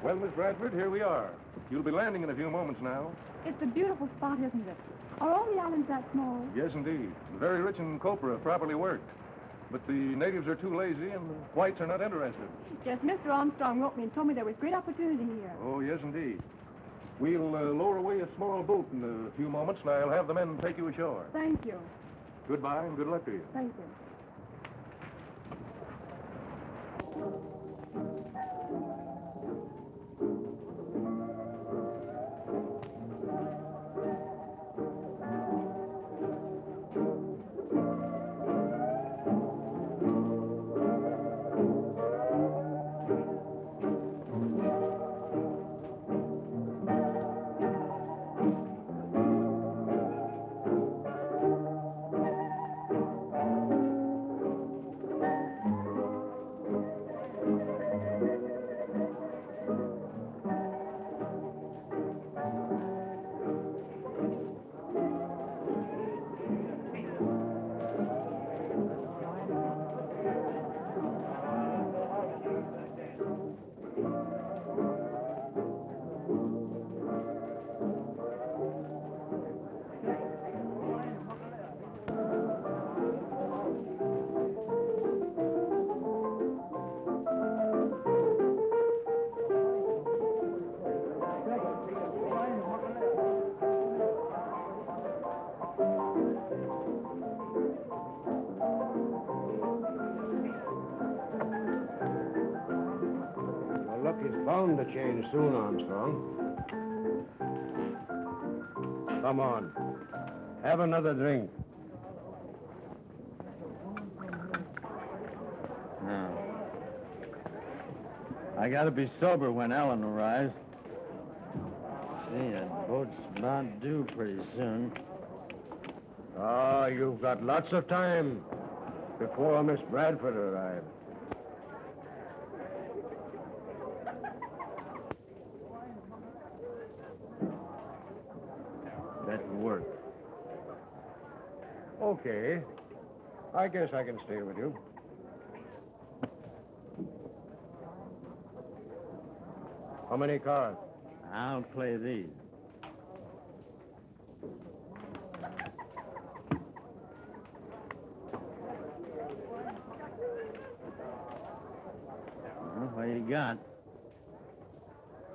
Well, Miss Bradford, here we are. You'll be landing in a few moments now. It's a beautiful spot, isn't it? Are all the islands that small? Yes, indeed. Very rich in copra if properly worked. But the natives are too lazy and the whites are not interested. Yes, Mr. Armstrong wrote me and told me there was great opportunity here. Oh, yes, indeed. We'll lower away a small boat in a few moments, and I'll have the men take you ashore. Thank you. Goodbye and good luck to you. Thank you. Bound to change soon, Armstrong. Come on. Have another drink. I gotta be sober when Ellen arrives. See, that boat's about due pretty soon. You've got lots of time before Miss Bradford arrives. Work. Okay. I guess I can stay with you. How many cards? I'll play these. Well, what you got?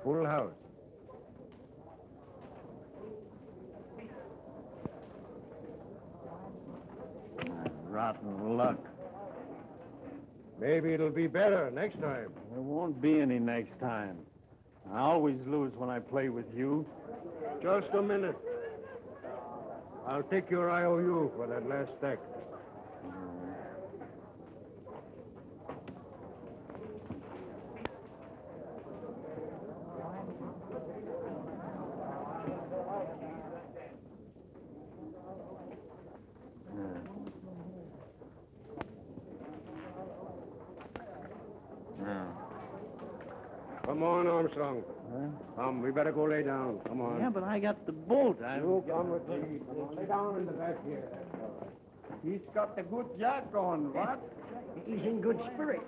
Full house. Rotten luck. Maybe it'll be better next time. There won't be any next time. I always lose when I play with you. Just a minute. I'll take your IOU for that last stack. Come on, Armstrong. Huh? Come, we better go lay down. Come on. Yeah, but I got the boat. You come with me. Come on, lay down in the back here. He's got the good jack on, what? He's in good spirits.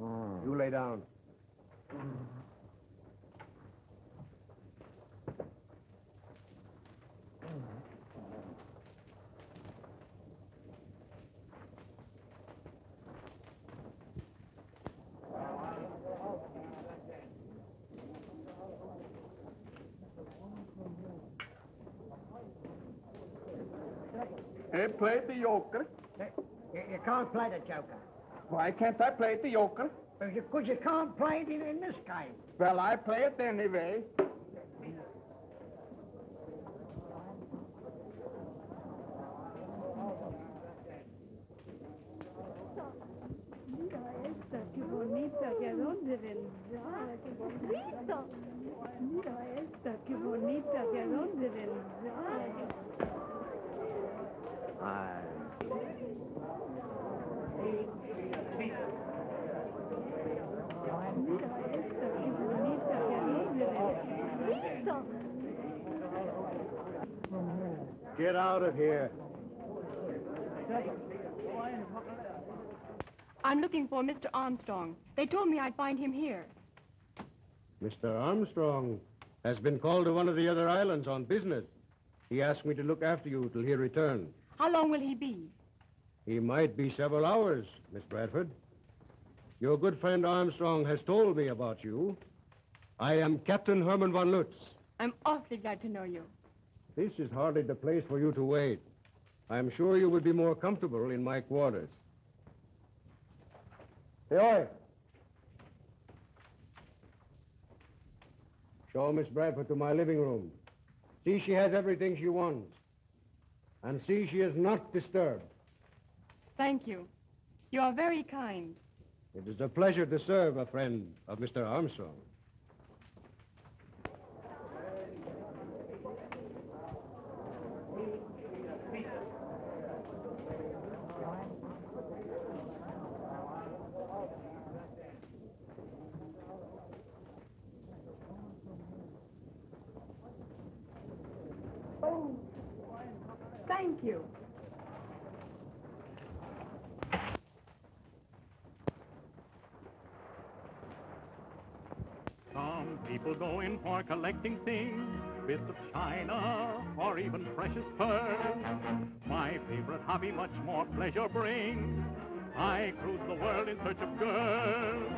You lay down. They played the euchre. You can't play the joker. Why can't I play the euchre? Because you can't play it in this game. Well, I play it anyway. Mira esta, qué bonita, ¿que a dónde vendrá? ¡Qué bonita! Mira esta, qué bonita, ¿que a dónde vendrá? Mira esta, qué bonita, ¿que a dónde vendrá? Get out of here. I'm looking for Mr. Armstrong. They told me I'd find him here. Mr. Armstrong has been called to one of the other islands on business. He asked me to look after you till he returns. How long will he be? He might be several hours, Miss Bradford. Your good friend Armstrong has told me about you. I am Captain Herman von Lutz. I'm awfully glad to know you. This is hardly the place for you to wait. I'm sure you would be more comfortable in my quarters. Hey, oi. Show Miss Bradford to my living room. See she has everything she wants. And see she is not disturbed. Thank you. You are very kind. It is a pleasure to serve a friend of Mr. Armstrong. Oh, thank you. Some people go in for collecting things, bits of china or even precious pearls. My favorite hobby much more pleasure brings. I cruise the world in search of girls.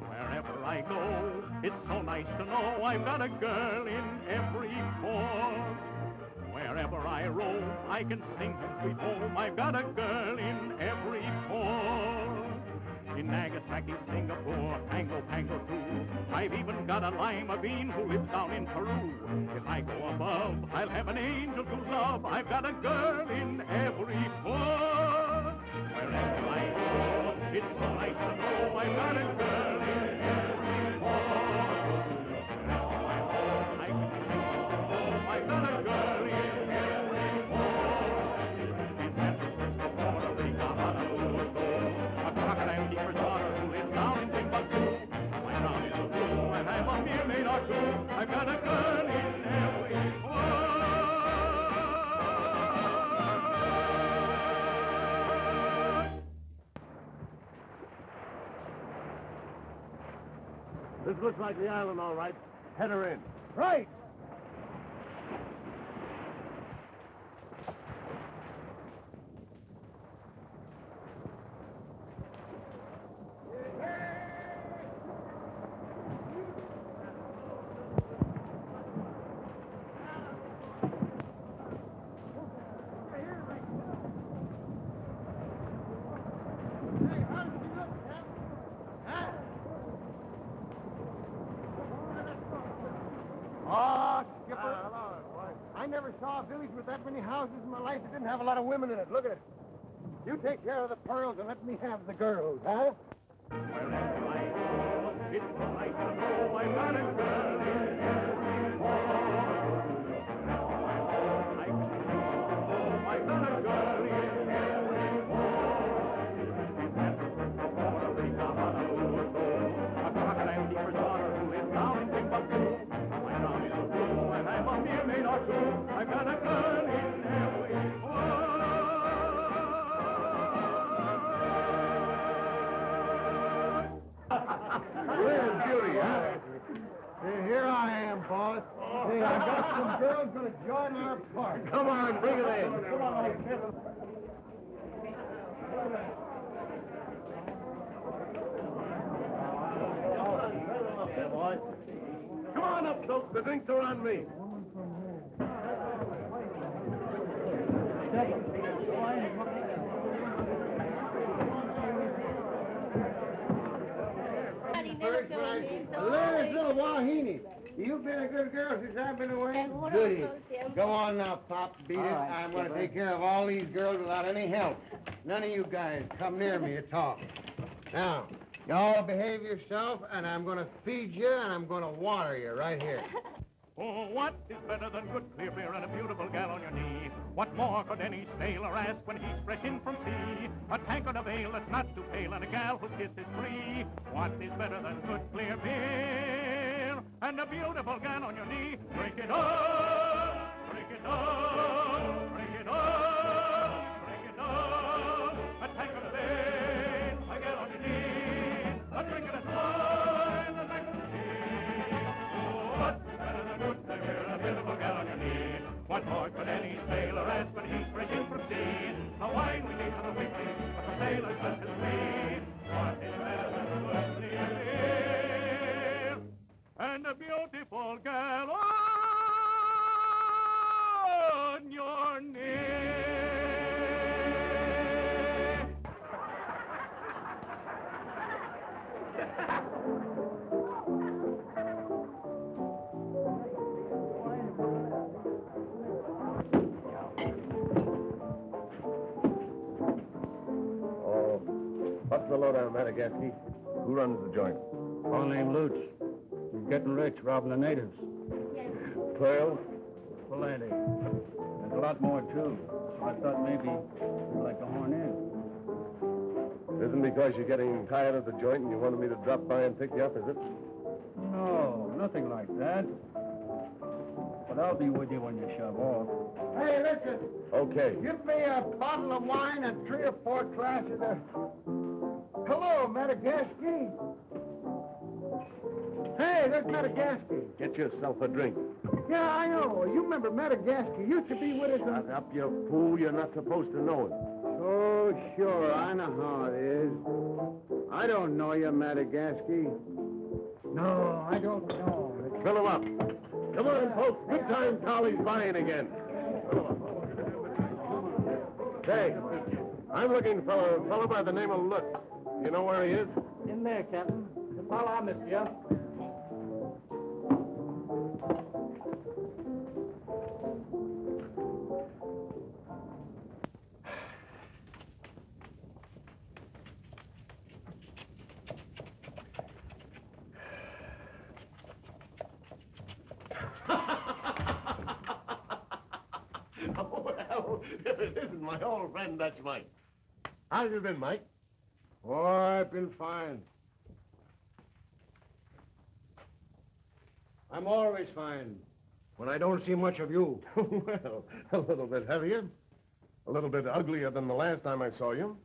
Wherever I go, it's so nice to know I've got a girl in every port. Wherever I roam, I can sing home sweet home. I've got a girl in every port. In Nagasaki, Singapore, Pango, Pango too. I've even got a lima bean who lives down in Peru. If I go above, I'll have an angel to love. I've got a girl in every port. Wherever I go, it's so nice to know I've got a girl in every port. Wherever I go, I can sing home. I've got a girl in every port. In San Francisco, Puerto Rico, Honolulu, a crocodile keeper's daughter who lives down in Timbuktu. My brown is a blue and I'm a mere maid or two. I've got a girl in every port. This looks like the island, all right. Head her in. Right. Oh, Skipper. I never saw a village with that many houses in my life that didn't have a lot of women in it. Look at it. You take care of the pearls and let me have the girls, huh? Wherever I go, it's so nice to know I've got a girl in every port. Wherever I go, I can sing home. I've got a girl in every port. In San Francisco, Puerto Rico, Honolulu, a crocodile keeper's daughter who lives down in Timbuktu. My brown is a blue and I'm a mere maid or two. I've got a girl in every port. Where's Beauty, huh? Here I am, boss. Hey, I got some girls going to join our party. Come on, bring it in. Come on. Come on up, folks. The drinks are on me. Latest little wahine. You've been a good girl since I've been away. Goody. Go on now, Pop. Beat it. I'm going to take care of all these girls without any help. None of you guys come near me at all. Now, you all behave yourself, and I'm going to feed you, and I'm going to water you right here. Oh, what is better than good clear beer and a beautiful gal on your knee? What more could any sailor ask when he's fresh in from sea? A tankard of ale that's not too pale and a gal whose kiss is free. What is better than good clear beer and a beautiful gal on your knee? Drink it up, drink it up, drink it up, drink it up. A tankard of ale, a gal on your knee. What's the lowdown, Madagascar? Who runs the joint? A fellow named Lutz. He's getting rich, robbing the natives. Pearls? Plenty. There's a lot more, too. So I thought maybe you'd like to horn in. It isn't because you're getting tired of the joint and you wanted me to drop by and pick you up, is it? No, nothing like that. But I'll be with you when you shove off. Hey, listen. Okay. Give me a bottle of wine and 3 or 4 glasses of... Hello, Madagascar. Hey, there's Madagascar. Get yourself a drink. Yeah, I know. You remember Madagascar. Used to be with us. Shut up, you fool. You're not supposed to know it. Oh, sure. I know how it is. I don't know you, Madagascar. No, I don't know. Fill him up. Come on, folks. Good time Charlie's buying again. Say, I'm looking for a fellow by the name of Lutz. You know where he is? In there, Captain. Follow, monsieur. Oh, well, if it isn't my old friend, that's Mike. How have you been, Mike? Oh, I've been fine. I'm always fine. When I don't see much of you. Well, a little bit heavier. A little bit uglier than the last time I saw you.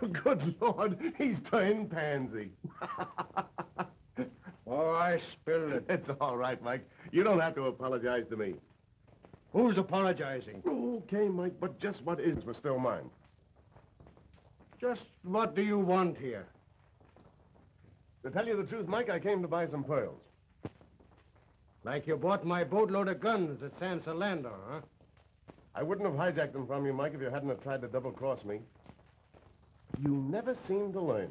Good Lord, he's turned pansy. Oh, I spilled it. It's all right, Mike. You don't have to apologize to me. Who's apologizing? Okay, Mike, but just what is was still mine. Just what do you want here? To tell you the truth, Mike, I came to buy some pearls. Like you bought my boatload of guns at Santschi, huh? I wouldn't have hijacked them from you, Mike, if you hadn't have tried to double-cross me. You never seem to learn.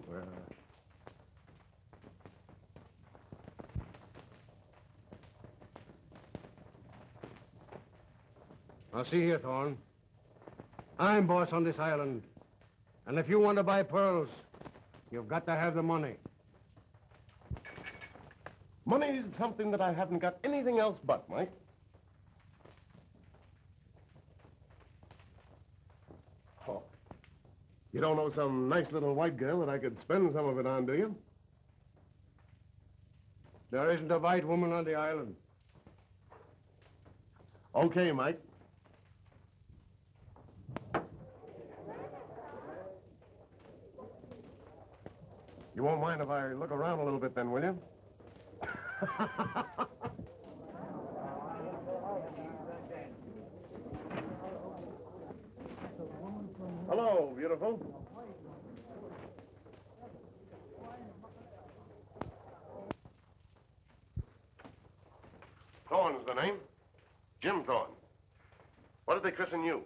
Now, see here, Thorne. I'm boss on this island. And if you want to buy pearls, you've got to have the money. Money's something that I haven't got anything else but, Mike. Oh. You don't know some nice little white girl that I could spend some of it on, do you? There isn't a white woman on the island. Okay, Mike. You won't mind if I look around a little bit then, will you? Hello, beautiful. Thorne's the name. Jim Thorne. What did they christen you?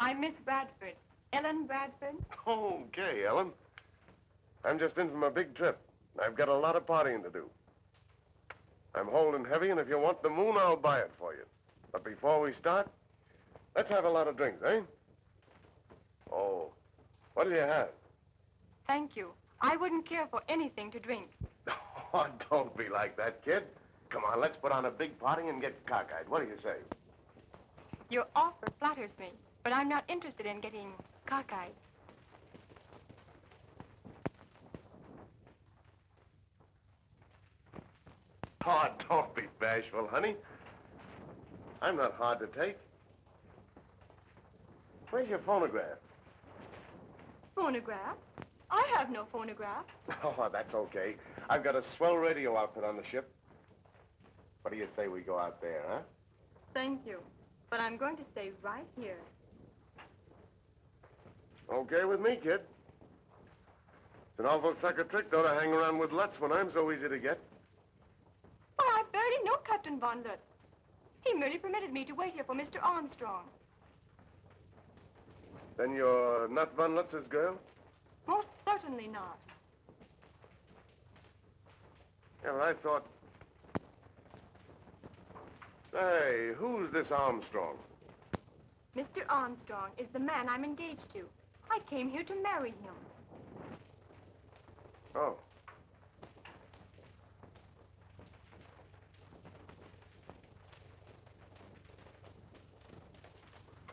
I'm Miss Bradford. Ellen Bradford. Okay, Ellen. I'm just in from a big trip. I've got a lot of partying to do. I'm holding heavy, and if you want the moon, I'll buy it for you. But before we start, let's have a lot of drinks, eh? Oh, what do you have? Thank you. I wouldn't care for anything to drink. Oh, don't be like that, kid. Come on, let's put on a big party and get cockeyed. What do you say? Your offer flatters me, but I'm not interested in getting cockeyed. Oh, don't be bashful, honey. I'm not hard to take. Where's your phonograph? Phonograph? I have no phonograph. Oh, that's okay. I've got a swell radio outfit on the ship. What do you say we go out there, huh? Thank you, but I'm going to stay right here. Okay with me, kid. It's an awful sucker trick, though, to hang around with Lutz when I'm so easy to get. Oh, I barely know Captain Von Lutz. He merely permitted me to wait here for Mr. Armstrong. Then you're not Von Lutz's girl? Most certainly not. Yeah, but I thought... Say, who's this Armstrong? Mr. Armstrong is the man I'm engaged to. I came here to marry him. Oh.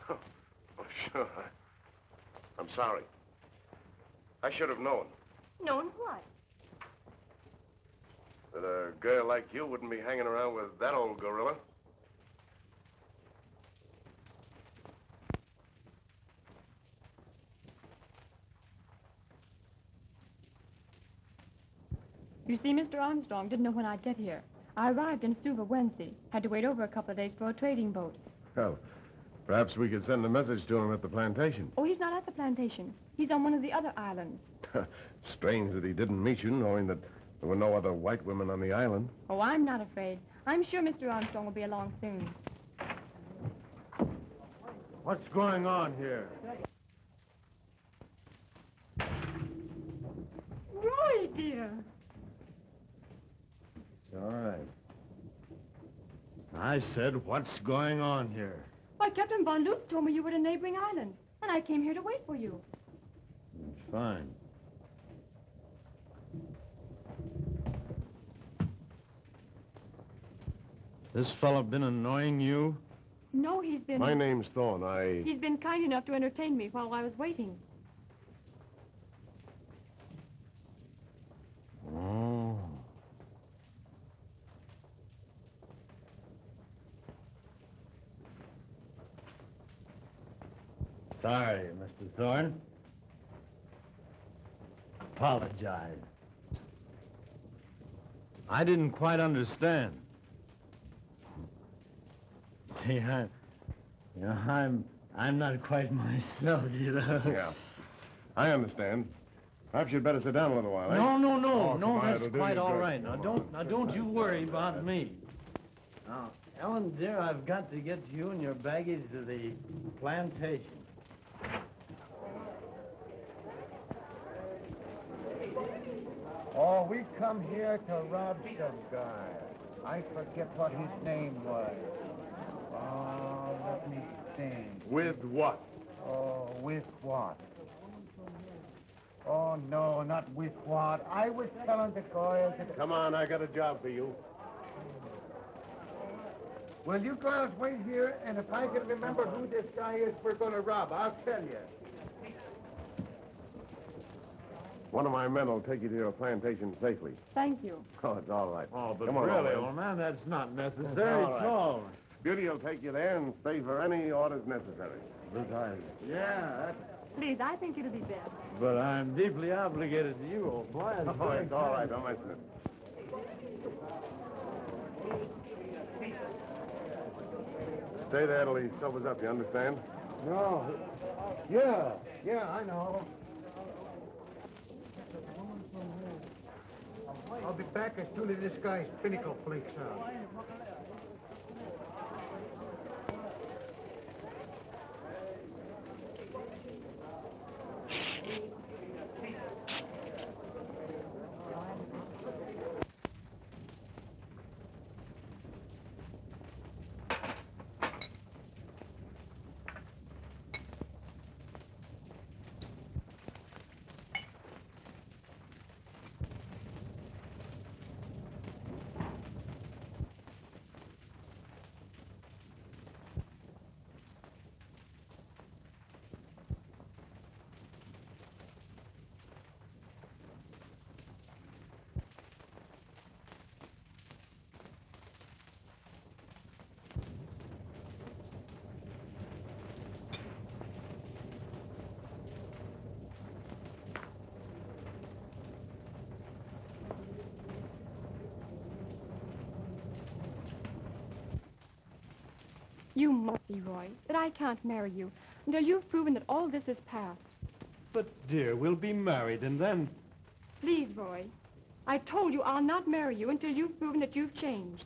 Oh, sure. I'm sorry. I should have known Known what? that a girl like you wouldn't be hanging around with that old gorilla. You see, Mr. Armstrong didn't know when I'd get here. I arrived in Suva Wednesday. Had to wait over a couple of days for a trading boat. Well, perhaps we could send a message to him at the plantation. Oh, he's not at the plantation. He's on one of the other islands. Strange that he didn't meet you, knowing that there were no other white women on the island. Oh, I'm not afraid. I'm sure Mr. Armstrong will be along soon. What's going on here? Roy, dear. It's all right. I said, what's going on here? Why, Captain Von Lutz told me you were at a neighboring island, and I came here to wait for you. It's fine. This fellow been annoying you? No, he's been... My name's Thorne. He's been kind enough to entertain me while I was waiting. Oh. Sorry, Mr. Thorne. Apologize. I didn't quite understand. See, I'm not quite myself, you know. Yeah. I understand. Perhaps you'd better sit down a little while, eh? No, Oh, come on, that's it'll do quite you all good. right. Now, don't you worry about me. Now, Ellen, dear, I've got to get you and your baggage to the plantation. Oh, we come here to rob some guy. I forget what his name was. Oh, let me think. With what? Oh, with what? Oh, no, not with what. I was telling the girls that... Come on, I got a job for you. Well, you girls wait here, and if I can remember who this guy is we're going to rob, I'll tell you. One of my men will take you to your plantation safely. Thank you. Oh, it's all right. Oh, but Come on, really, old old man, that's not necessary all right. at all. Beauty will take you there and stay for any orders necessary. Yeah, Please, I think it'll be best. but I'm deeply obligated to you, old boy. Oh, it's all right. Don't mention it. Stay there till he sobers up, you understand? No. Yeah, I know. I'll be back as soon as this guy's pinnacle flakes out. You must see, Roy, that I can't marry you until you've proven that all this is past. But, dear, we'll be married, and then... Please, Roy. I told you I'll not marry you until you've proven that you've changed.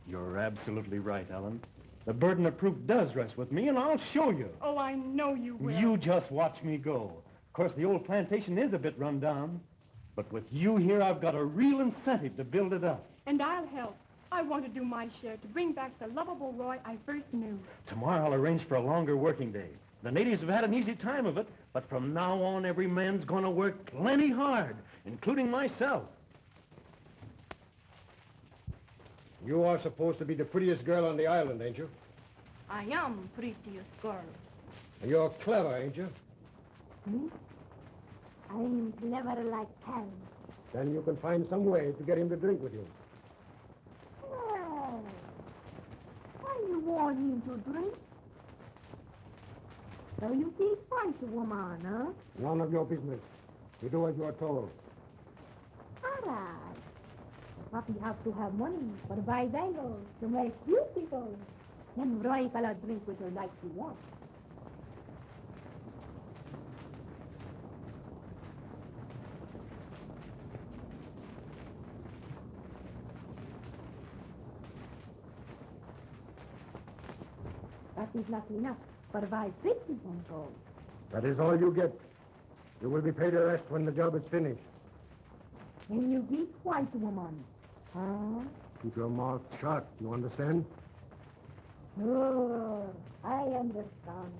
You're absolutely right, Ellen. The burden of proof does rest with me, and I'll show you. Oh, I know you will. You just watch me go. Of course, the old plantation is a bit run down, but with you here, I've got a real incentive to build it up. And I'll help. I want to do my share to bring back the lovable Roy I first knew. Tomorrow, I'll arrange for a longer working day. The natives have had an easy time of it, but from now on, every man's going to work plenty hard, including myself. You are supposed to be the prettiest girl on the island, ain't you? I am prettiest girl. You're clever, ain't you? Me? I'm clever like hell. Then you can find some way to get him to drink with you. Oh. Why you want him to drink? So you can fight a woman, huh? None of your business. You do as you're told. All right. Papi has to have money for buy bangles to make beautiful. Then Roy cannot drink with her like he wants. That is not enough for buy pretty bangles. That is all you get. You will be paid the rest when the job is finished. When you get white woman, huh? Keep your mouth shut, you understand? Oh, I understand.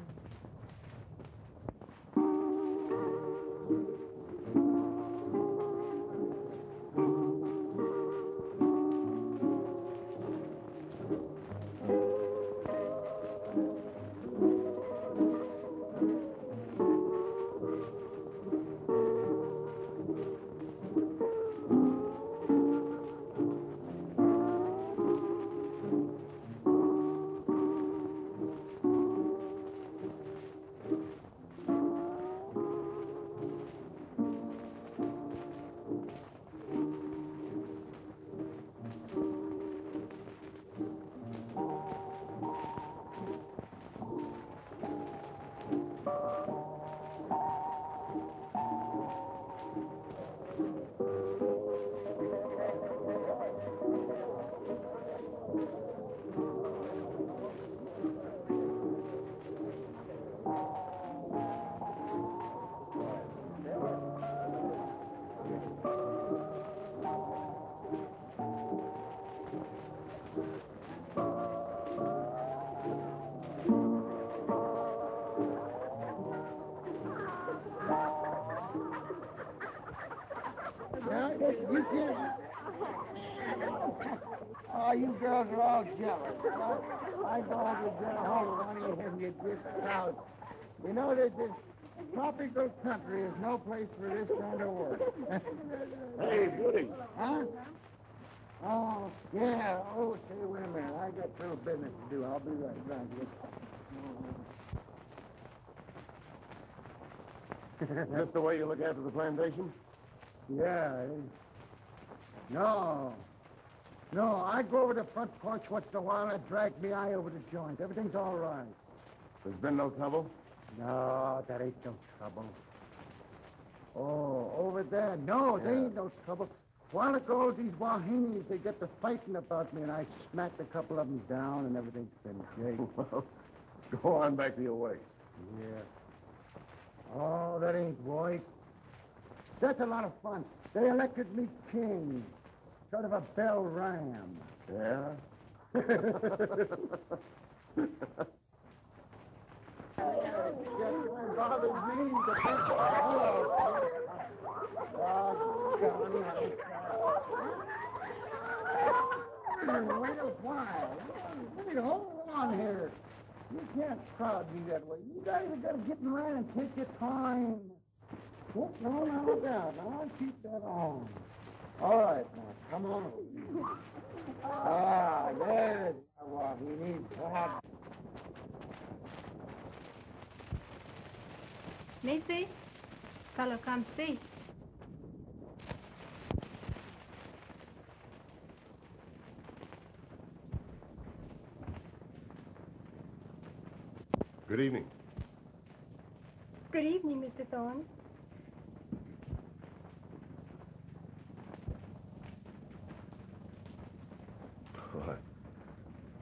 You can't. Oh, you girls are all jealous. I go over to get hold of one of you and you just out. You know that this tropical country is no place for this kind of work. Hey, Beauty. Huh? Oh, yeah. Oh, say, wait a minute. I got a little business to do. I'll be right back. Is this the way you look after the plantation? Yeah. No. No, I go over to the front porch once in a while and drag me eye over the joint. Everything's all right. There's been no trouble? No, that ain't no trouble. Oh, over there. No, there ain't no trouble. A while ago, these Wahinis, they get to fighting about me, and I smacked a couple of them down, and everything's been great. Well, go on back to your way. Yeah. Oh, that ain't right. That's a lot of fun. They elected me king. Sort of a bell ram. Yeah? Bothers me. Wait a while. Wait, hold on here. You can't crowd me that way. You guys have got to get in line and take your time. No, look out. Now, I'll keep that on. All right, now, come on. Ah, there's what he needs. Macy, fellow come see. Good evening. Good evening, Mr. Thorne. Oh,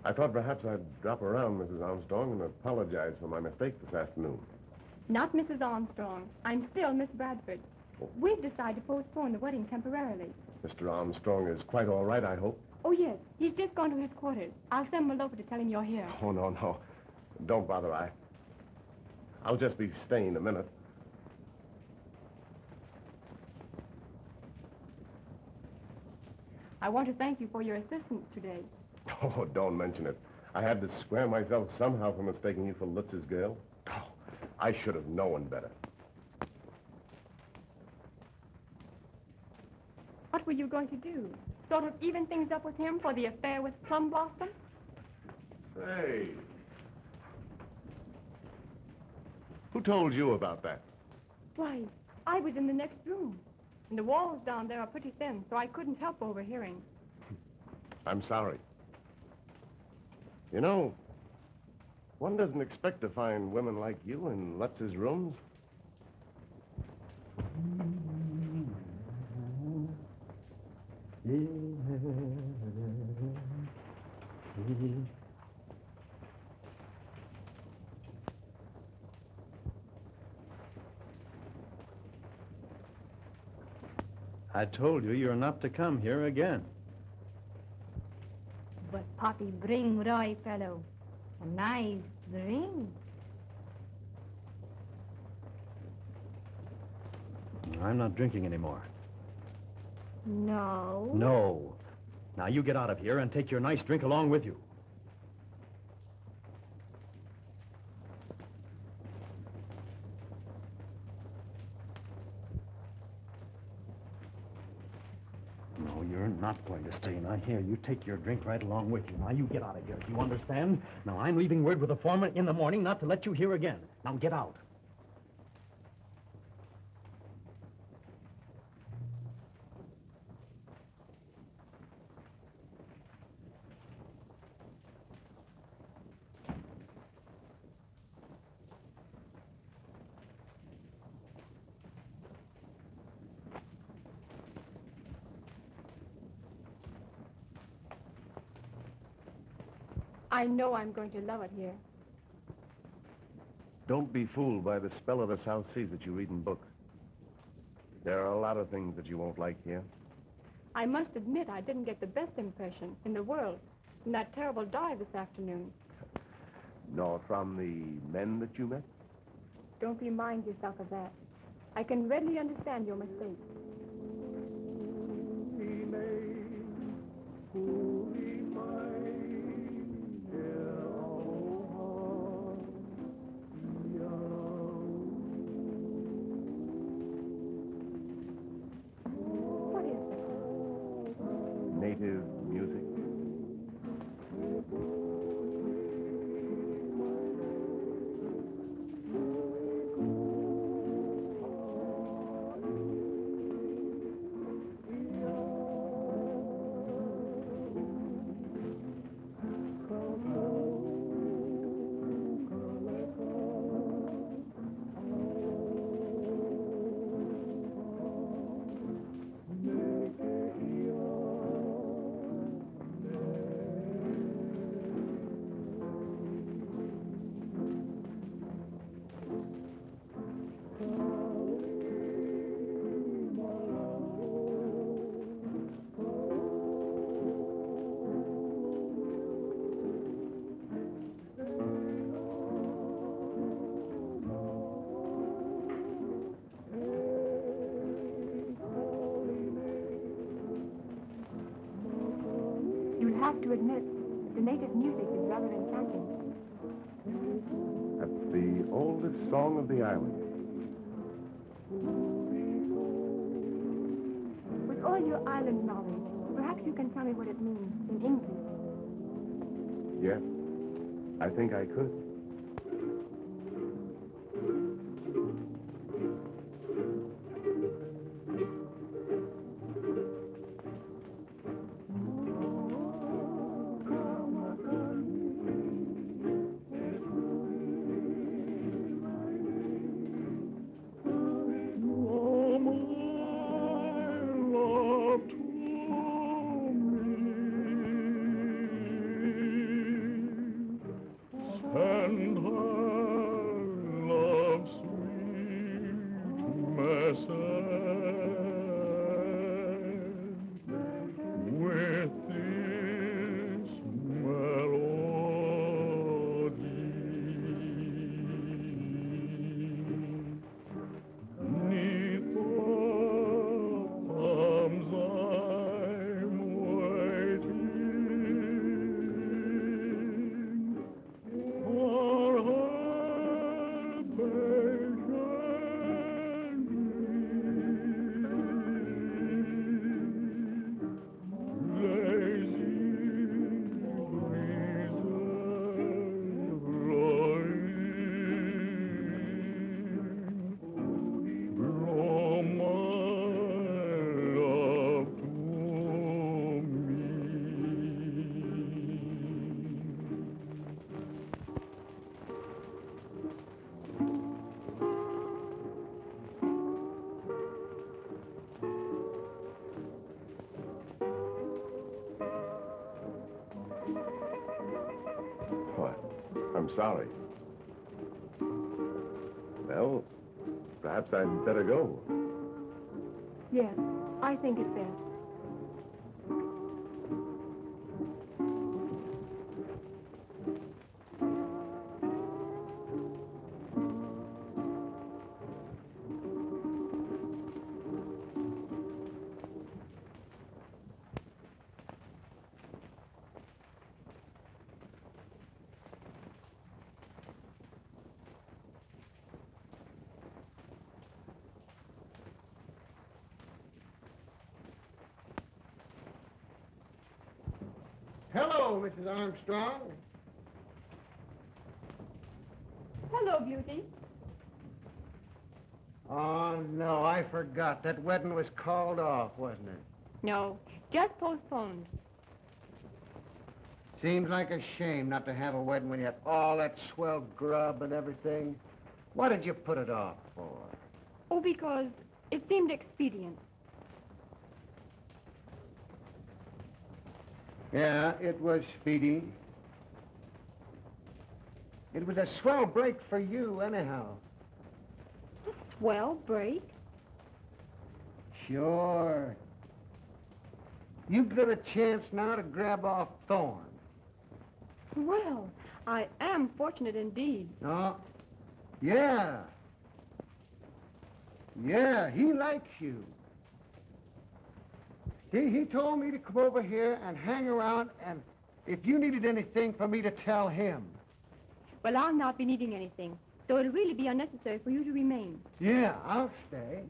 I thought perhaps I'd drop around, Mrs. Armstrong, and apologize for my mistake this afternoon. Not Mrs. Armstrong. I'm still Miss Bradford. We've decided to postpone the wedding temporarily. Mr. Armstrong is quite all right, I hope. Oh, yes. He's just gone to his quarters. I'll send him over to tell him you're here. Oh, no. Don't bother. I'll just be staying a minute. I want to thank you for your assistance today. Oh, don't mention it. I had to square myself somehow for mistaking you for Lutz's girl. Oh, I should have known better. What were you going to do? Sort of even things up with him for the affair with Plum Blossom? Say. Who told you about that? Why, I was in the next room. And the walls down there are pretty thin, so I couldn't help overhearing. I'm sorry. You know, one doesn't expect to find women like you in Lutz's rooms. I told you you're not to come here again. But Poppy bring Roy, fellow. A nice drink. I'm not drinking anymore. No. No. Now you get out of here and take your nice drink along with you. No, you're not going to stay. Now, here, you take your drink right along with you. Now, you get out of here. Do you understand? Now, I'm leaving word with the foreman in the morning not to let you here again. Now, get out. I know I'm going to love it here. Don't be fooled by the spell of the South Seas that you read in books. There are a lot of things that you won't like here. I must admit I didn't get the best impression in the world from that terrible dive this afternoon. Nor from the men that you met? Don't remind yourself of that. I can readily understand your mistake. What is it? Native music. You'll have to admit the native music is rather enchanting. That's the oldest song of the island. With all your island knowledge, perhaps you can tell me what it means in English. Yes, I think I could. sorry. Well, perhaps I'd better go. Yes, I think it's best. Hello, Mrs. Armstrong. Hello, Beauty. Oh, no, I forgot. That wedding was called off, wasn't it? No, just postponed. Seems like a shame not to have a wedding when you had all that swell grub and everything. What did you put it off for? Oh, because it seemed expedient. Yeah, it was speedy. It was a swell break for you, anyhow. Swell break. Sure. You get a chance now to grab off Thorne. Well, I am fortunate indeed. No? Yeah. Yeah, he likes you. He told me to come over here and hang around, and if you needed anything for me to tell him. Well, I'll not be needing anything, so it'll really be unnecessary for you to remain. Yeah, I'll stay.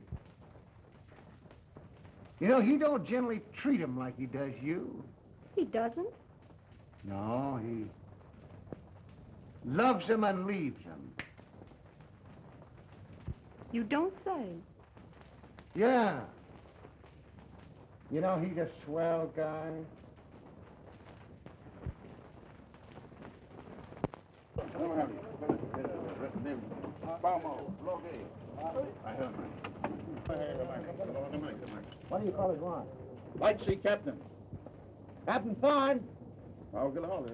You know, he don't generally treat him like he does you. He doesn't. No, he loves him and leaves him. You don't say. Yeah. You know, he's a swell guy. What do you call it, Ron? Light Sea Captain. Captain Thorne. Oh, good holiday.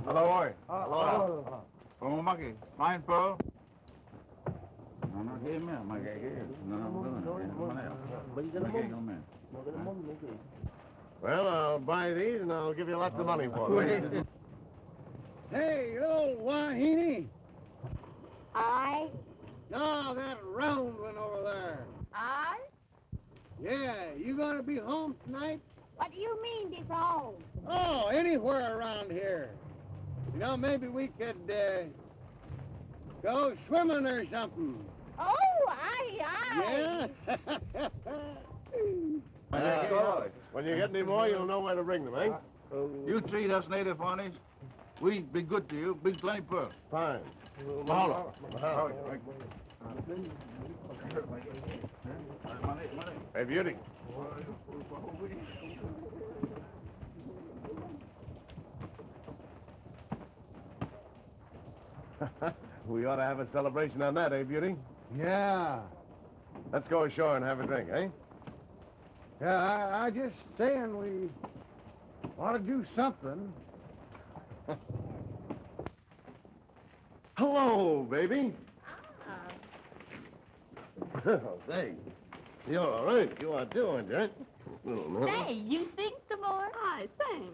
Hello, boy. Hello. Oh, Monkey. Fine, Pearl. Well, I'll buy these, and I'll give you lots of money for them. Hey, you old wahine. I? No, that round one over there. I? Yeah, you gonna be home tonight? What do you mean, this home? Oh, anywhere around here. You know, maybe we could, go swimming or something. Oh, I. Yeah? When you get any more, you'll know where to bring them, eh? You treat us native honeys. We be good to you. Big plenty pearl. Fine. Mahalo. Hey, Beauty. We ought to have a celebration on that, eh, Beauty? Yeah. Let's go ashore and have a drink, eh? Yeah, I just saying we ought to do something. Hello, baby. Oh, say, you're all right. You are doing, Jack. Say, you sing some more? I sing.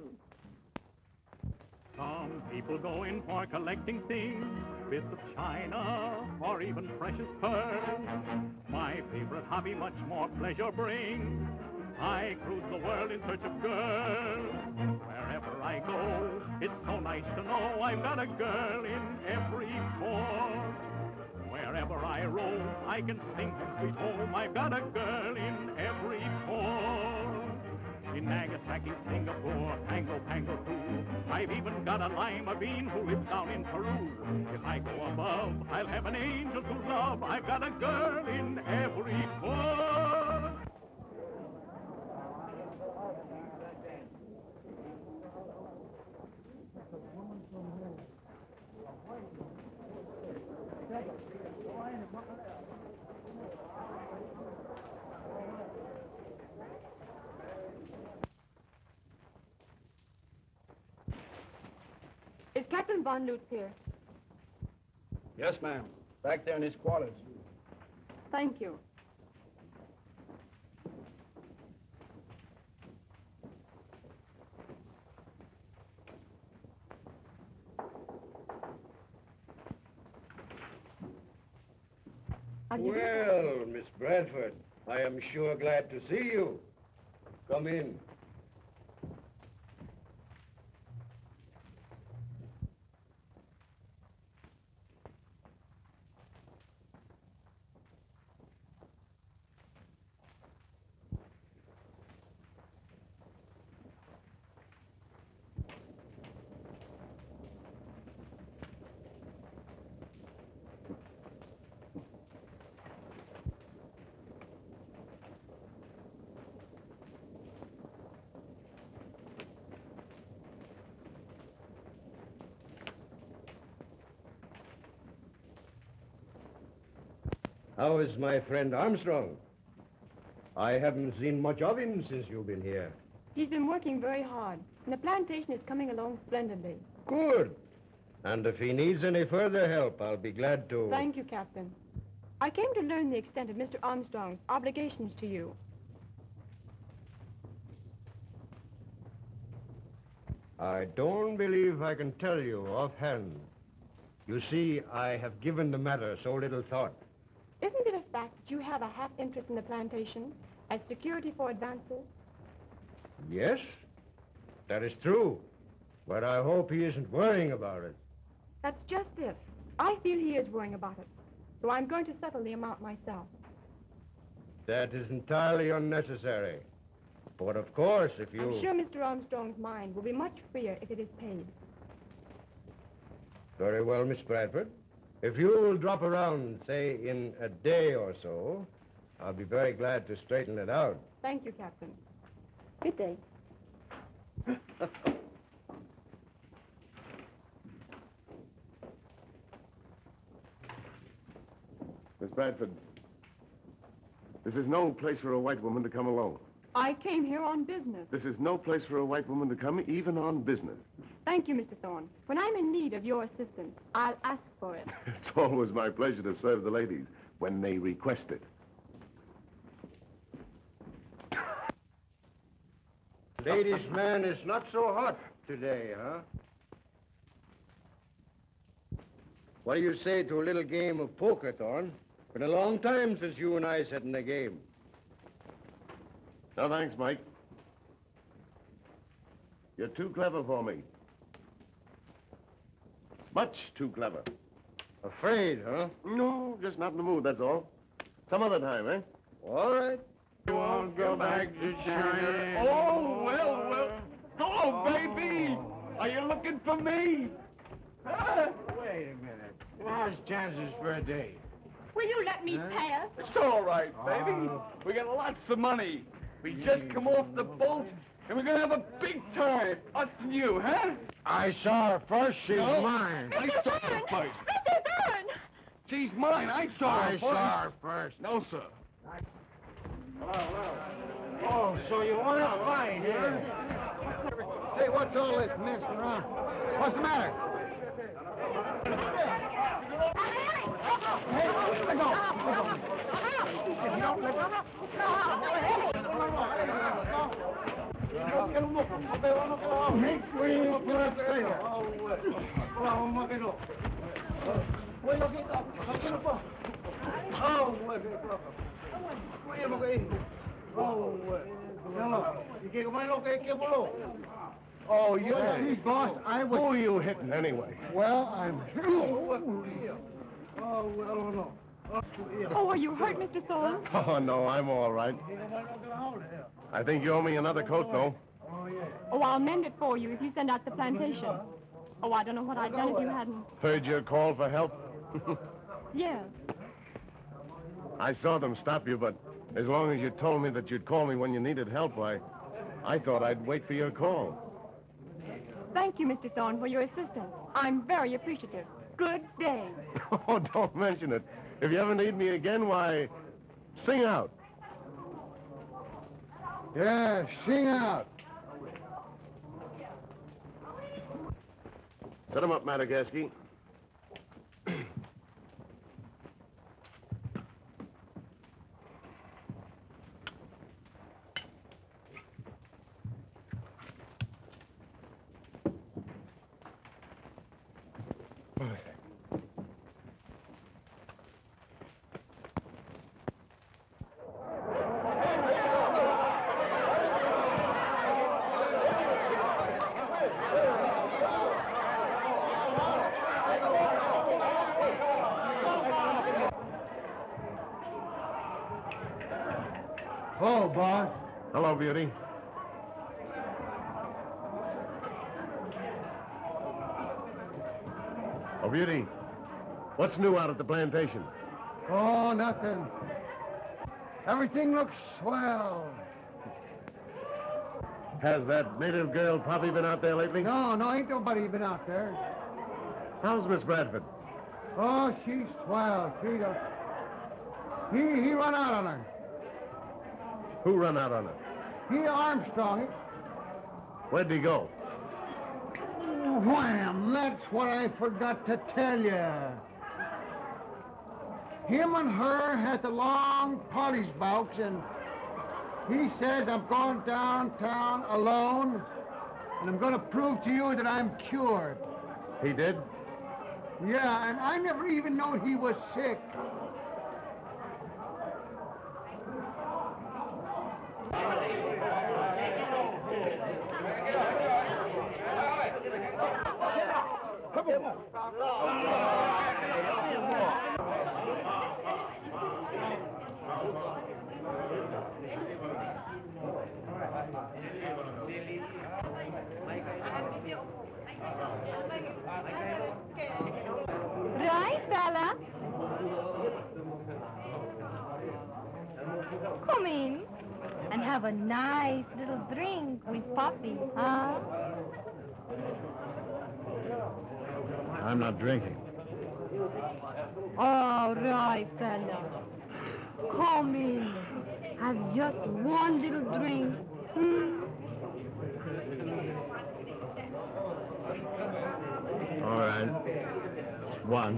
Some people go in for collecting things, bits of china, or even precious pearls. My favorite hobby much more pleasure brings. I cruise the world in search of girls. Wherever I go, it's so nice to know I've got a girl in every port. Wherever I roam, I can sing from sweet home. I've got a girl in every port. In Nagasaki, Singapore, Pango, Pango too. I've even got a lima bean who lives down in Peru. If I go above, I'll have an angel to love. I've got a girl in every port. Captain Von Lutz here. Yes, ma'am. Back there in his quarters. Thank you. Well, Miss Bradford, I am sure glad to see you. Come in. How is my friend Armstrong? I haven't seen much of him since you've been here. He's been working very hard, and the plantation is coming along splendidly. Good. And if he needs any further help, I'll be glad to... Thank you, Captain. I came to learn the extent of Mr. Armstrong's obligations to you. I don't believe I can tell you offhand. You see, I have given the matter so little thought. Isn't it a fact that you have a half interest in the plantation as security for advances? Yes, that is true. But I hope he isn't worrying about it. That's just it. I feel he is worrying about it. So I'm going to settle the amount myself. That is entirely unnecessary. But of course, if you... I'm sure Mr. Armstrong's mind will be much freer if it is paid. Very well, Miss Bradford. If you will drop around, say, in a day or so, I'll be very glad to straighten it out. Thank you, Captain. Good day. Miss Bradford, this is no place for a white woman to come alone. I came here on business. This is no place for a white woman to come, even on business. Thank you, Mr. Thorne. When I'm in need of your assistance, I'll ask for it. It's always my pleasure to serve the ladies when they request it. Ladies' man is not so hot today, huh? What do you say to a little game of poker, Thorne? Been a long time since you and I sat in a game. No, thanks, Mike. You're too clever for me. Much too clever. Afraid, huh? No, just not in the mood, that's all. Some other time, eh? All right. You won't go back to China. Oh, well. Hello, baby. Are you looking for me? Huh? Wait a minute. How's chances for a date? Will you let me pass? It's all right, baby. We got lots of money. We just come off the boat, and we're going to have a big time. Us and you, huh? I saw her first. She's No. mine. I saw her first. Mr. Thorne! She's mine. I saw her I first. saw her first. No, sir. Oh, so you want to fight, huh? Say, what's all this mess around? What's the matter? Hey, let go. If you don't let go. Oh, you Hey, boss, I was... Who are you hitting, anyway? Well, I'm... Oh, are you hurt, Mr. Thorne? Oh, no, I'm all right. I think you owe me another coat, though. Oh, I'll mend it for you if you send out the plantation. Oh, I don't know what I'd done if you hadn't. Heard your call for help? Yes. I saw them stop you, but as long as you told me that you'd call me when you needed help, I thought I'd wait for your call. Thank you, Mr. Thorne, for your assistance. I'm very appreciative. Good day. Oh, don't mention it. If you ever need me again, why, sing out. Yeah, sing out. Set him up, Madagascar. Hello, boss. Hello, Beauty. Oh, Beauty, what's new out at the plantation? Oh, nothing. Everything looks swell. Has that native girl Poppy been out there lately? No, ain't nobody been out there. How's Miss Bradford? Oh, she's swell. She don't... He run out on her. Who run out on her? He Armstrong. Where'd he go? Wham! That's what I forgot to tell you. Him and her had the long polish bouts, and he says I'm going downtown alone, and I'm going to prove to you that I'm cured. He did? Yeah, and I never even known he was sick. Right, fella? Come in and have a nice little drink with Poppy, huh? I'm not drinking. All right, fella. Come in. Have just one little drink. All right. Just one.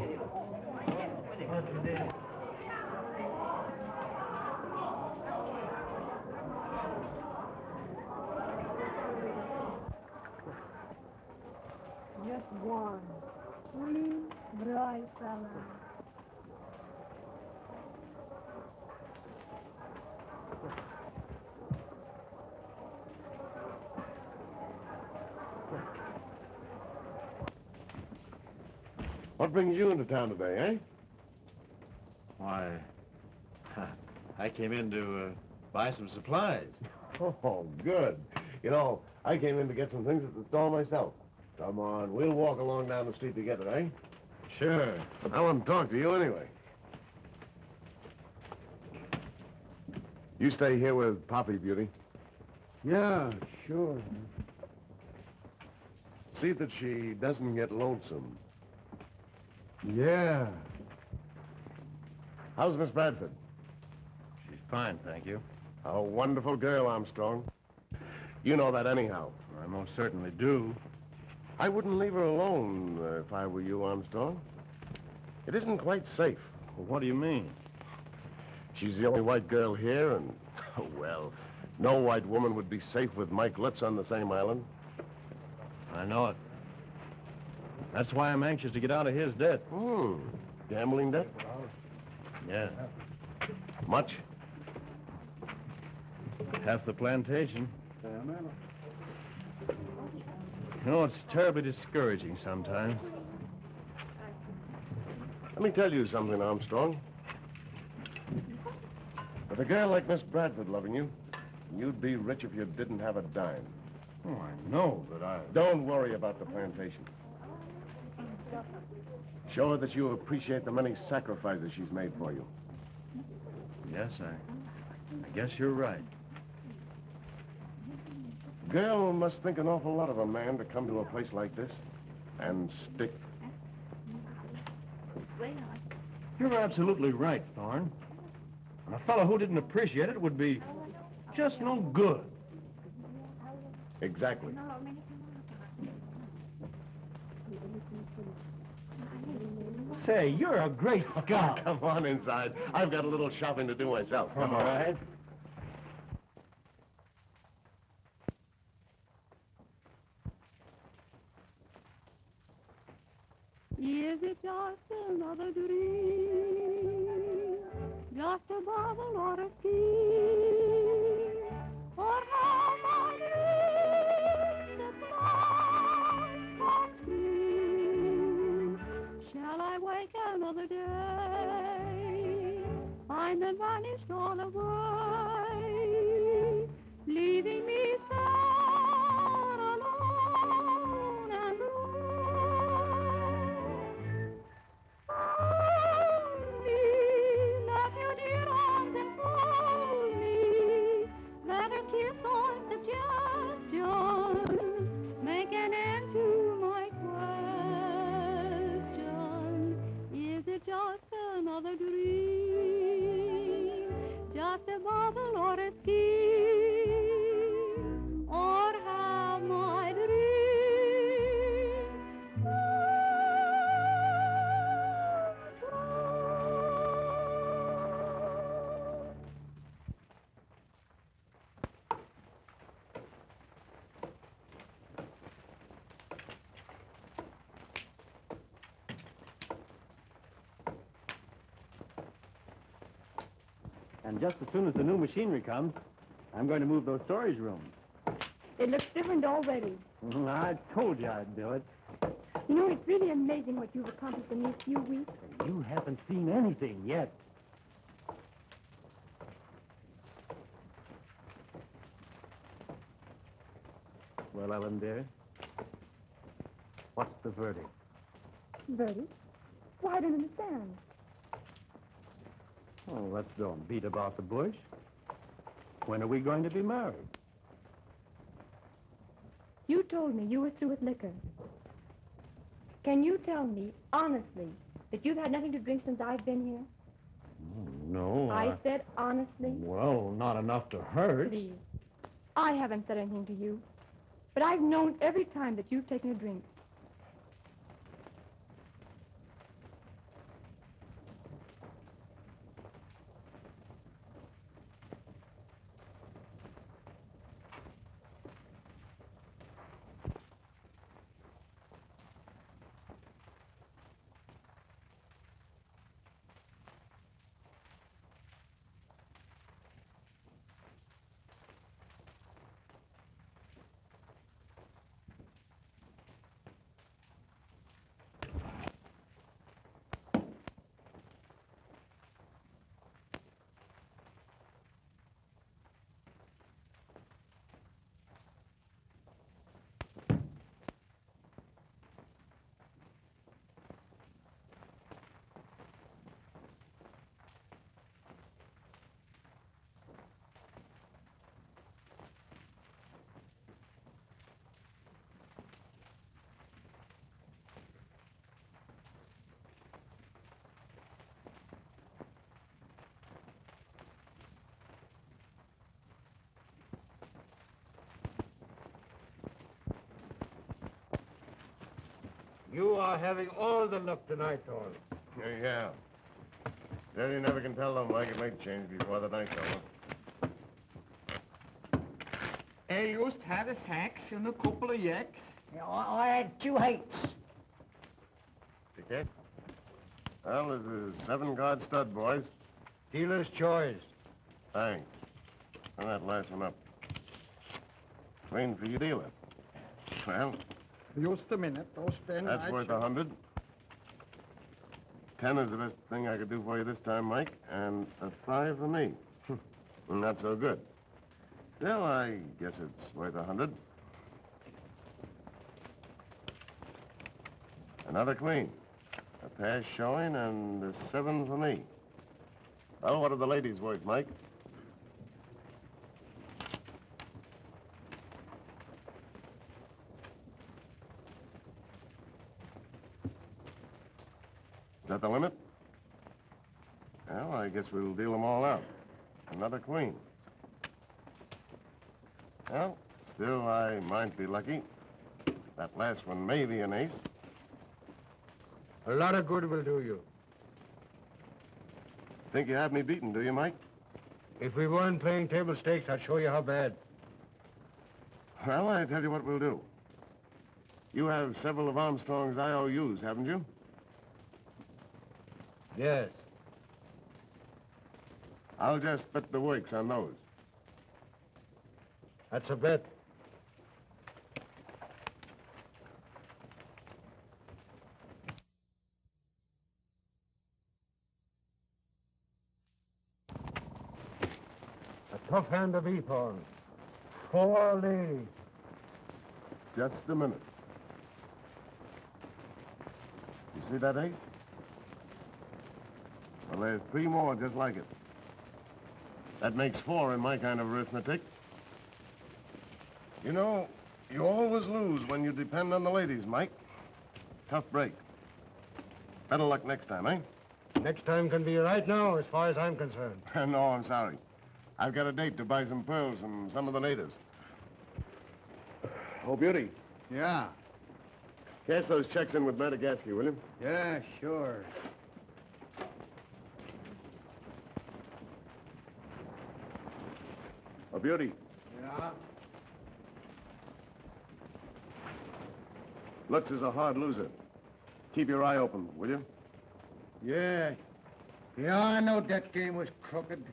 Just one. Right, fella. What brings you into town today, eh? Why, I came in to buy some supplies. Oh, good. You know, I came in to get some things at the store myself. Come on, we'll walk along down the street together, eh? Sure. I want to talk to you anyway. You stay here with Poppy, Beauty. Yeah, sure. See that she doesn't get lonesome. Yeah. How's Miss Bradford? She's fine, thank you. A wonderful girl, Armstrong. You know that anyhow. I most certainly do. I wouldn't leave her alone if I were you, Armstrong. It isn't quite safe. Well, what do you mean? She's the only white girl here, and, well, no white woman would be safe with Mike Lutz on the same island. I know it. That's why I'm anxious to get out of his debt. Gambling debt? Yeah. Much? Half the plantation. You know, it's terribly discouraging sometimes. Let me tell you something, Armstrong. With a girl like Miss Bradford loving you, you'd be rich if you didn't have a dime. Oh, I know, but I... Don't worry about the plantation. Show her that you appreciate the many sacrifices she's made for you. Yes, I guess you're right. Girl must think an awful lot of a man to come to a place like this and stick. You're absolutely right, Thorne. And a fellow who didn't appreciate it would be just no good. Exactly. Say, you're a great scout. Come on inside. I've got a little shopping to do myself. Come All on. right. Is it just another dream? Just a bubble or a scheme? Or have I dreamed that life was free? Shall I wake another day, find them vanished all away, leaving me sad, alone and blue? Let your dear arms enfold me. Let a kiss or suggestion make an end to my question. Is it just another dream? Just a bubble or a scheme? Or have my dreams And just as soon as the new machinery comes, I'm going to move those storage rooms. It looks different already. I told you I'd do it. You know, it's really amazing what you've accomplished in these few weeks. You haven't seen anything yet. Well, Ellen, dear, what's the verdict? Verdict? Well, I don't understand. Oh, let's don't beat about the bush. When are we going to be married? You told me you were through with liquor. Can you tell me, honestly, that you've had nothing to drink since I've been here? No, I said honestly. Well, not enough to hurt. Please. I haven't said anything to you. But I've known every time that you've taken a drink. You are having all the luck tonight, Thorne. Yeah. Daddy never can tell them. Like it may change before the night's over. I just had a sax and a couple of yaks. Yeah, I had 2 hates. Ticket? Well, there's a 7-guard stud, boys. Dealer's choice. Thanks. And that last one up. Clean for you, dealer. Well, Just a minute. that's worth 100. 10 is the best thing I could do for you this time, Mike, and a 5 for me. Not so good. Still, I guess it's worth 100. Another clean. A pass showing and a 7 for me. Well, what are the ladies worth, Mike? Is that the limit? Well, I guess we'll deal them all out. Another queen. Well, still, I might be lucky. That last one may be an ace. A lot of good will do you. Think you have me beaten, do you, Mike? If we weren't playing table stakes, I'd show you how bad. Well, I tell you what we'll do. You have several of Armstrong's IOUs, haven't you? Yes. I'll just bet the works on those. That's a bet. A tough hand to beat on. 4 ladies. Just a minute. You see that ace? Well, there's 3 more just like it. That makes 4 in my kind of arithmetic. You know, you always lose when you depend on the ladies, Mike. Tough break. Better luck next time, eh? Next time can be right now, as far as I'm concerned. No, I'm sorry. I've got a date to buy some pearls from some of the natives. Oh, Beauty. Yeah. Cash those checks in with Madagascar, will you? Yeah, sure. Oh, Beauty. Yeah? Lutz is a hard loser. Keep your eye open, will you? Yeah. Yeah, I know that game was crooked.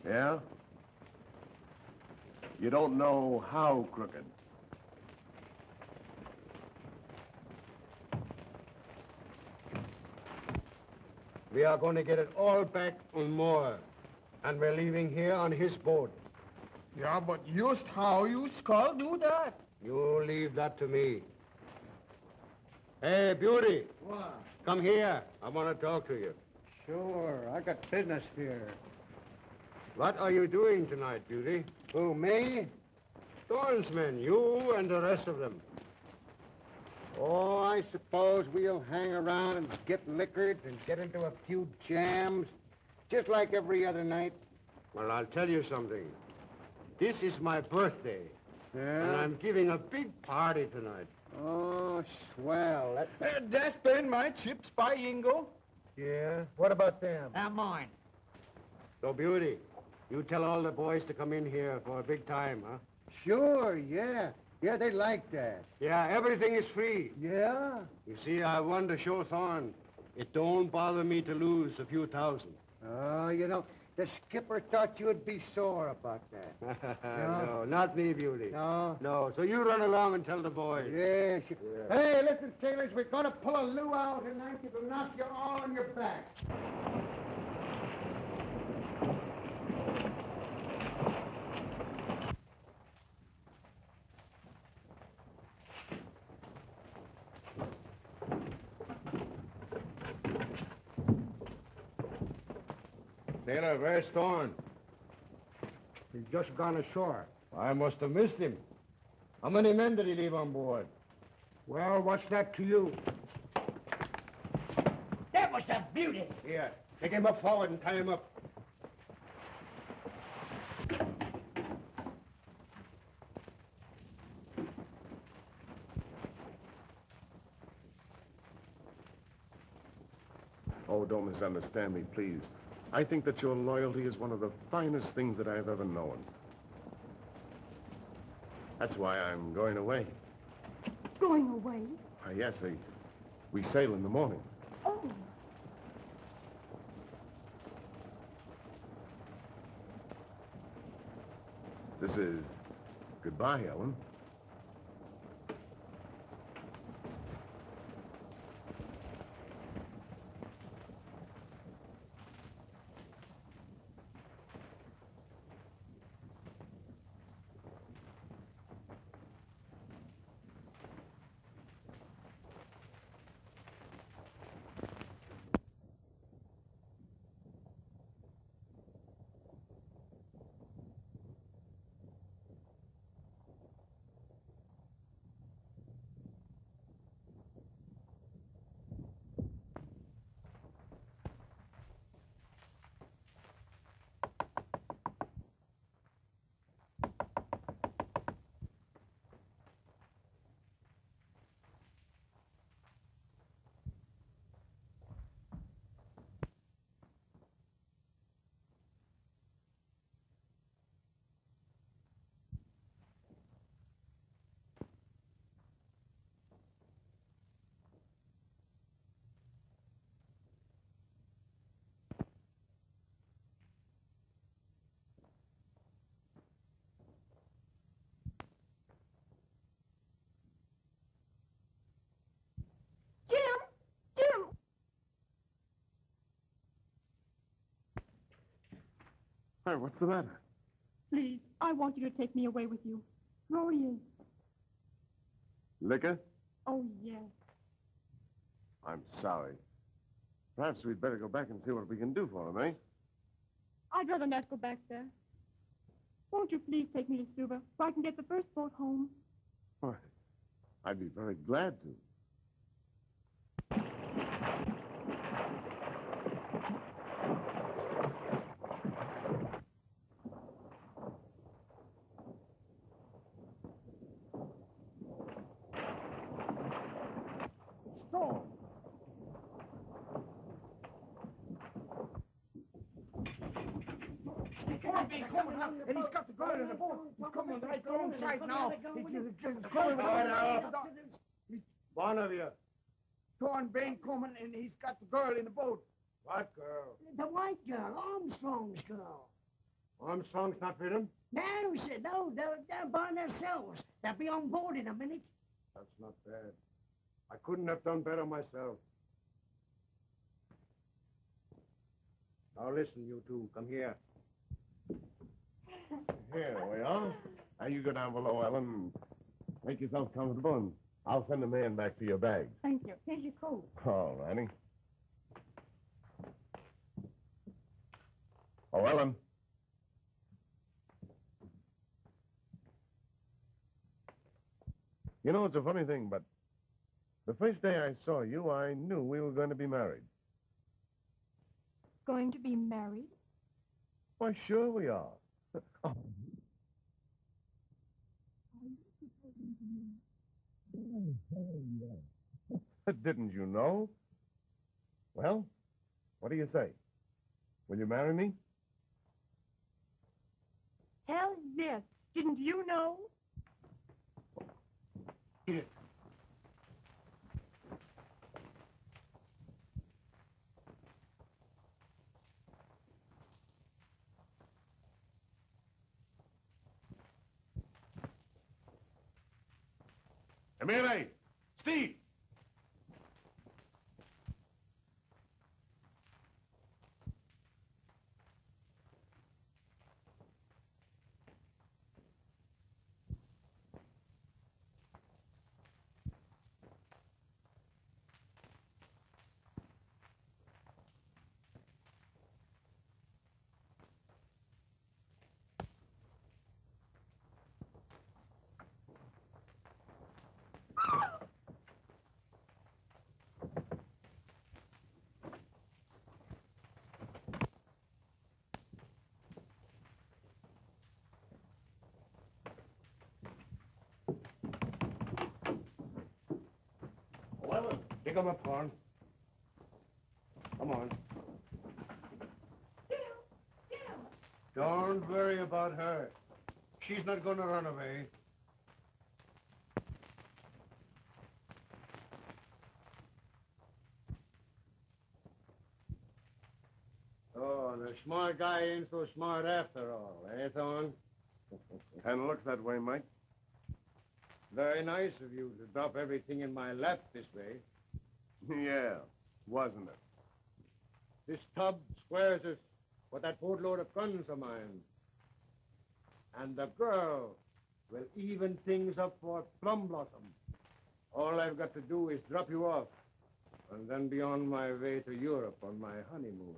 Yeah? You don't know how crooked. We are going to get it all back and more. And we're leaving here on his boat. Yeah, but just how you skull do that? You leave that to me. Hey, Beauty. What? Come here. I want to talk to you. Sure, I got business here. What are you doing tonight, Beauty? Who, me? Thorne's men, you and the rest of them. Oh, I suppose we'll hang around and get liquored and get into a few jams, just like every other night. Well, I'll tell you something. This is my birthday, and Yeah? I'm giving a big party tonight. Oh, swell. That's been my chips by Ingo. Yeah? What about them? They're mine. So, Beauty, you tell all the boys to come in here for a big time, huh? Sure, yeah. Yeah, they like that. Yeah, everything is free. Yeah? You see, I won to show Thorne. It don't bother me to lose a few thousand. Oh, you know, the skipper thought you'd be sore about that. No, not me, Beauty. No? No, so you run along and tell the boys. Yeah, sure. Hey, listen, sailors, we're going to pull a luau tonight that'll knock you all on your back. Sailor, where's Thorne? He's just gone ashore. I must have missed him. How many men did he leave on board? Well, what's that to you? That was a beauty. Here, take him up forward and tie him up. Oh, don't misunderstand me, please. I think that your loyalty is one of the finest things that I've ever known. That's why I'm going away. Going away? Yes, we sail in the morning. Oh. This is goodbye, Ellen. Hey, what's the matter? Please, I want you to take me away with you. Rory is. Liquor? Oh, yes. I'm sorry. Perhaps we'd better go back and see what we can do for him, eh? I'd rather not go back there. Won't you please take me to Suva so I can get the first boat home? Why, I'd be very glad to. Stone. He's coming up, and he's got the girl in the boat. He's coming right alongside now. He's coming with One of you. Torn Bain coming, and he's got the girl in the boat. What girl? The white girl, Armstrong's girl. Armstrong's not with him? No, sir, no, they're by themselves. They'll be on board in a minute. That's not bad. I couldn't have done better myself. Now listen, you two. Come here. Here we are. Now you go down below, Ellen. Make yourself comfortable, and I'll send a man back for your bags. Thank you. Here's your coat. All righty. Oh, Ellen. You know, it's a funny thing, but the first day I saw you, I knew we were going to be married. Going to be married? Why, sure we are. Oh. Didn't you know? Well, what do you say? Will you marry me? Hell yes. Didn't you know? Eat it. Emile! Steve! Well, pick him up, Horn. Come on. Don't worry about her. She's not going to run away. Oh, the smart guy ain't so smart after all, eh, Thorne? Kind of looks that way, Mike. Very nice of you to drop everything in my lap this way. Yeah, wasn't it? This tub squares us for that boatload of guns of mine. And the girl will even things up for Plum Blossom. All I've got to do is drop you off, and then be on my way to Europe on my honeymoon.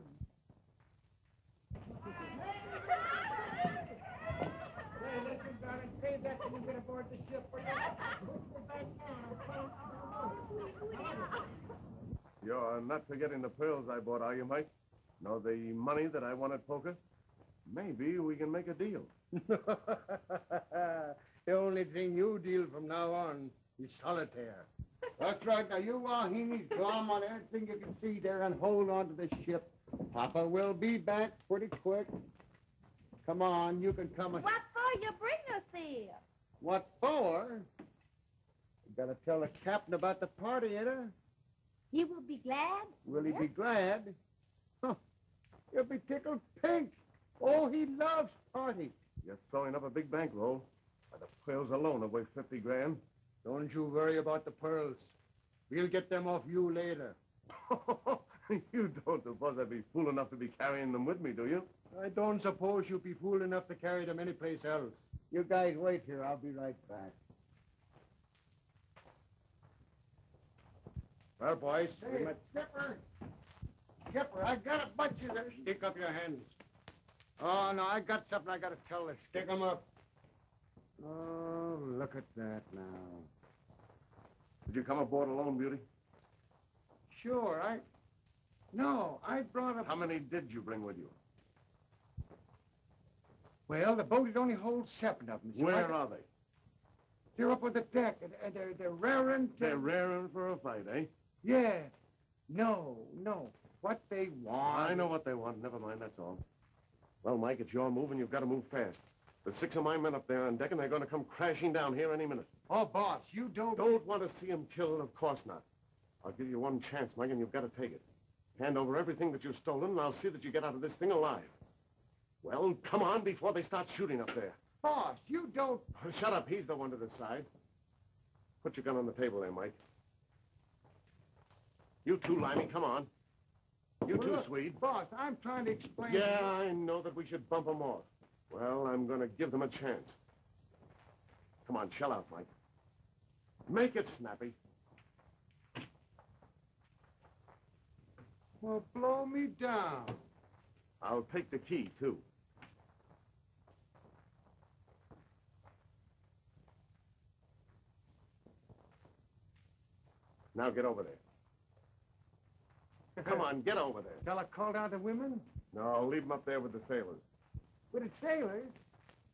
Hey, listen, darling, save that when you get aboard the ship. You're not forgetting the pearls I bought, are you, Mike? Nor the money that I won at poker? Maybe we can make a deal. The only thing you deal from now on is solitaire. That's right. Now, you Wahinis glom on everything you can see there and hold on to the ship. Papa will be back pretty quick. Come on, you can come. What for you bring us here? What for? You gotta tell the captain about the party, ain't it? He will be glad. Will he be glad? Huh. He'll be tickled pink. Oh, he loves parties. You're throwing up a big bankroll. Why, the pearls alone are worth 50 grand. Don't you worry about the pearls. We'll get them off you later. You don't suppose I'd be fool enough to be carrying them with me, do you? I don't suppose you'll be fool enough to carry them anyplace else. You guys wait here. I'll be right back. Well, boys, Hey, Skipper, I got a bunch of them. Stick up your hands. Oh, no, I got something I got to tell you. Stick them up. Oh, look at that now. Did you come aboard alone, Beauty? Sure, I brought up... How many did you bring with you? Well, the boat only holds 7 of them. So Where are they? They're up on the deck, and they're raring to... They're raring for a fight, eh? Yeah. No. What they want... I know what they want. Never mind, that's all. Well, Mike, it's your move, and you've got to move fast. There's 6 of my men up there on deck, and they're going to come crashing down here any minute. Oh, boss, you don't... Don't want to see them killed? Of course not. I'll give you one chance, Mike, and you've got to take it. Hand over everything that you've stolen, and I'll see that you get out of this thing alive. Well, come on before they start shooting up there. Boss, you don't... Shut up. He's the one to decide. Put your gun on the table there, Mike. You too, Limey, come on. You too, Swede. Boss, I'm trying to explain... Yeah, I know that we should bump them off. Well, I'm going to give them a chance. Come on, shell out, Mike. Make it snappy. Well, blow me down. I'll take the key, too. Now get over there. Come on, get over there. Shall I call down the women? No, leave them up there with the sailors. With the sailors?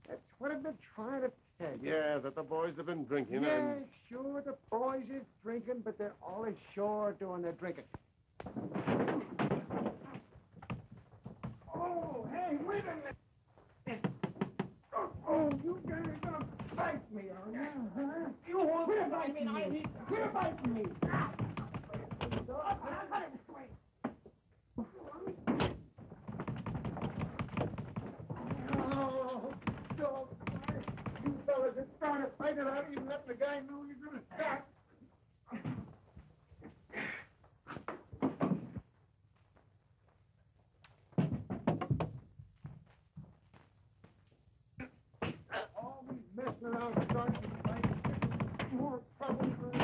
That's what I've been trying to tell you. Yeah, that the boys have been drinking Yeah, and... sure, the boys is drinking, but they're all ashore doing their drinking. Oh, hey, wait a minute. Oh, you guys are going to fight me, are you? Huh? You won't fight me. Quit fighting me. Oh, dog. You fellas are starting to fight without even letting the guy know you're going to stop. All these messing around starting to fight. More trouble for us.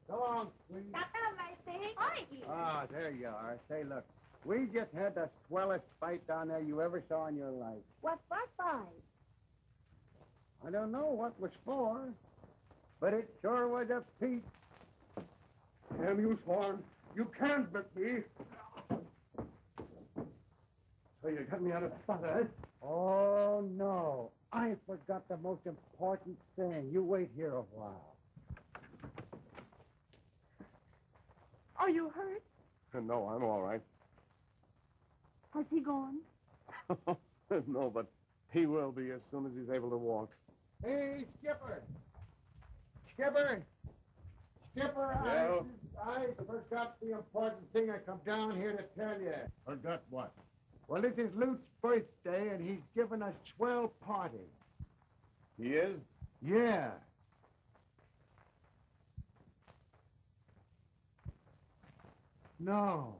Come on, please. Ah, there you are. Say, look, we just had the swellest fight down there you ever saw in your life. What fight? I don't know what was for, but it sure was a peach. Damn you, Swan. You can't but me. So you got me out of spot, eh? Oh, no. I forgot the most important thing. You wait here a while. Are you hurt? No, I'm all right. Has he gone? No, but he will be as soon as he's able to walk. Hey, Skipper. Skipper. Skipper, Yeah? I forgot the important thing I come down here to tell you. Forgot what? Well, this is Luke's birthday, and he's giving a swell party. He is? Yeah. No.